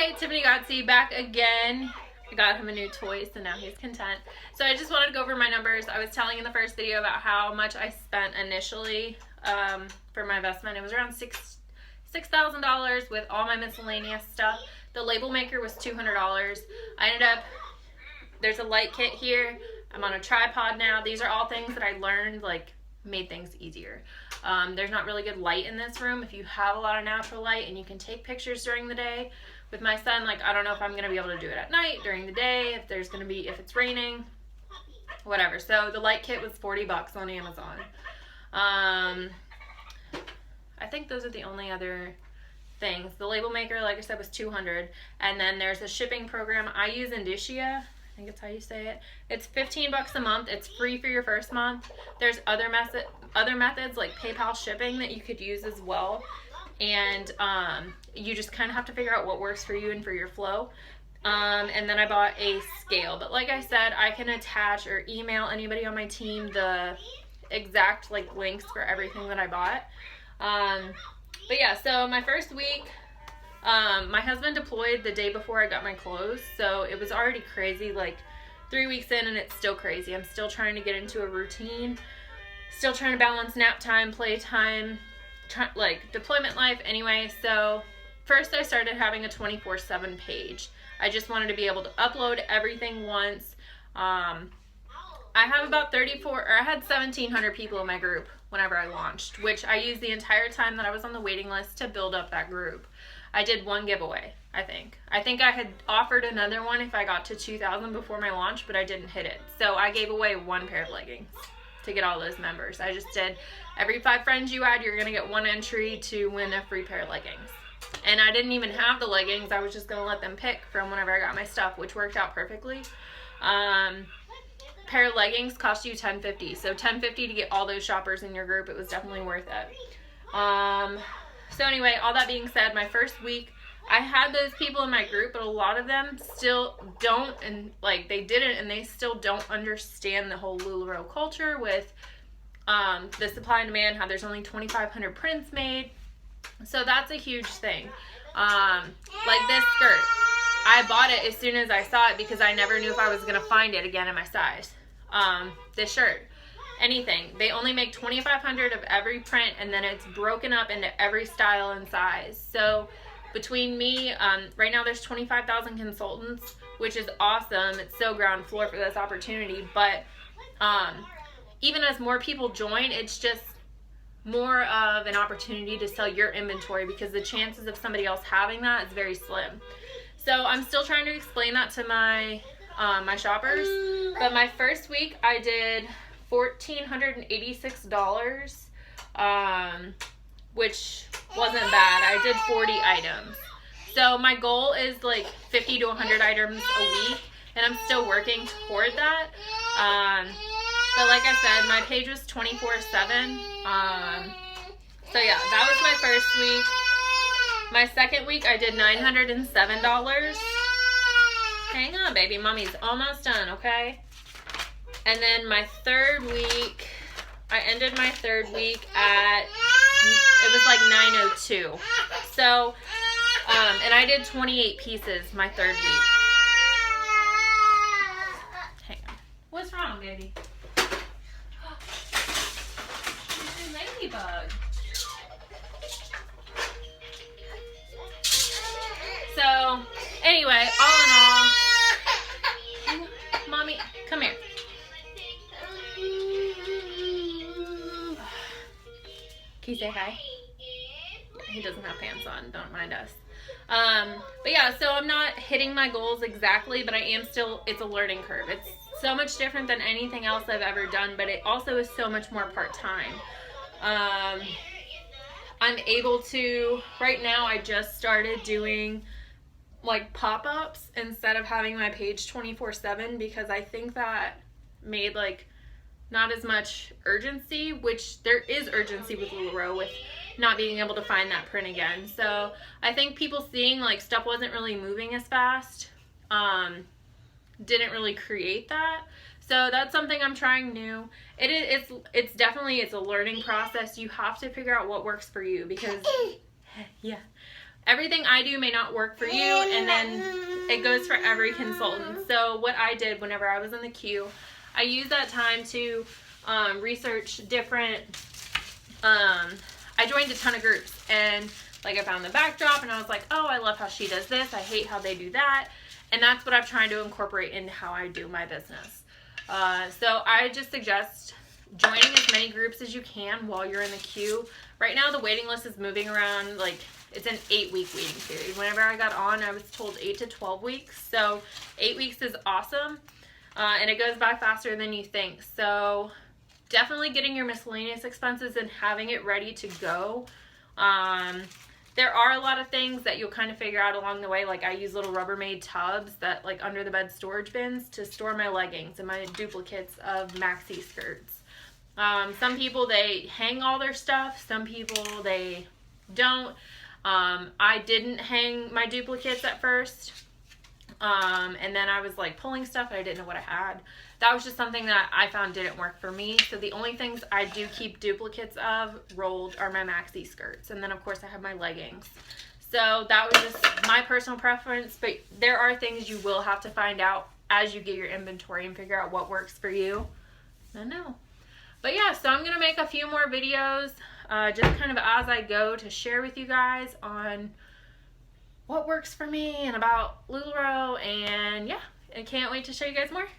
Hi, Tiffany Godsey back again. I got him a new toy, so now he's content. So I just wanted to go over my numbers. I was telling in the first video about how much I spent initially for my investment. It was around $6,000 with all my miscellaneous stuff. The label maker was $200. I ended up, there's a light kit here. I'm on a tripod now. These are all things that I learned, like, made things easier. There's not really good light in this room. If you have a lot of natural light and you can take pictures during the day with my son, like, I don't know if I'm gonna be able to do it at night, during the day, if it's raining, whatever. So the light kit was 40 bucks on Amazon. I think those are the only other things. The label maker, like I said, was 200, and then there's a shipping program. I use Indicia. I think it's how you say it. It's 15 bucks a month. It's free for your first month. There's other methods like PayPal shipping that you could use as well. And you just kind of have to figure out what works for you and for your flow. And then I bought a scale. But like I said, I can attach or email anybody on my team the exact like links for everything that I bought. But yeah, so my first week, my husband deployed the day before I got my clothes, so it was already crazy, like 3 weeks in, and it's still crazy. I'm still trying to get into a routine, still trying to balance nap time, play time, like deployment life anyway. So first I started having a 24/7 page. I just wanted to be able to upload everything once. I have about I had 1,700 people in my group whenever I launched, which I used the entire time that I was on the waiting list to build up that group. I did one giveaway, I think. I had offered another one if I got to 2,000 before my launch, but I didn't hit it. So I gave away one pair of leggings to get all those members. I just did every 5 friends you add, you're going to get 1 entry to win a free pair of leggings. And I didn't even have the leggings. I was just going to let them pick from whenever I got my stuff, which worked out perfectly. Pair of leggings cost you $10.50. So $10.50 to get all those shoppers in your group. It was definitely worth it. So anyway, all that being said, my first week, I had those people in my group, but a lot of them still don't, and like they didn't, and they still don't understand the whole LuLaRoe culture with the supply and demand, how there's only 2,500 prints made. So that's a huge thing. Like this skirt, I bought it as soon as I saw it because I never knew if I was going to find it again in my size. This shirt, anything, they only make 2,500 of every print, and then it's broken up into every style and size. So between me, right now there's 25,000 consultants, which is awesome. It's so ground floor for this opportunity. But even as more people join, it's just more of an opportunity to sell your inventory, because the chances of somebody else having that is very slim. So I'm still trying to explain that to my my shoppers. But my first week I did $1,486, which wasn't bad. I did 40 items. So my goal is like 50 to 100 items a week, and I'm still working toward that. But like I said, my page was 24/7. So yeah, that was my first week. My second week I did $907. Hang on, baby. Mommy's almost done, okay? And then my third week, I ended my third week at, it was like 902. So, and I did 28 pieces my third week. Hang on. What's wrong, baby? She's a ladybug. So, anyway, all in all, Mommy, come here. Can you say hi? He doesn't have pants on, don't mind us. But yeah, so I'm not hitting my goals exactly, but I am still, it's a learning curve. It's so much different than anything else I've ever done, but it also is so much more part-time. I'm able to, right now I just started doing like pop-ups instead of having my page 24/7, because I think that made like not as much urgency, which there is urgency with LuLaRoe with not being able to find that print again. So I think people seeing like stuff wasn't really moving as fast didn't really create that. So that's something I'm trying new. It's definitely a learning process. You have to figure out what works for you, because yeah, everything I do may not work for you, and then it goes for every consultant. So what I did whenever I was in the queue, I used that time to research different, I joined a ton of groups, and like I found the backdrop and I was like, oh, I love how she does this, I hate how they do that, and that's what I'm trying to incorporate into how I do my business. So I just suggest joining as many groups as you can while you're in the queue. Right now the waiting list is moving around, like it's an 8-week waiting period. Whenever I got on, I was told 8 to 12 weeks. So 8 weeks is awesome. And it goes by faster than you think. So definitely getting your miscellaneous expenses and having it ready to go. There are a lot of things that you'll kind of figure out along the way. Like I use little Rubbermaid tubs that like under the bed storage bins to store my leggings and my duplicates of maxi skirts. Some people, they hang all their stuff. Some people, they don't. I didn't hang my duplicates at first. And then I was like pulling stuff and I didn't know what I had. That was just something that I found didn't work for me. So the only things I do keep duplicates of rolled are my maxi skirts. And then of course I have my leggings. So that was just my personal preference. But there are things you will have to find out as you get your inventory and figure out what works for you. I know. But yeah, so I'm going to make a few more videos just kind of as I go to share with you guys on what works for me and about LuLaRoe. And yeah, I can't wait to show you guys more.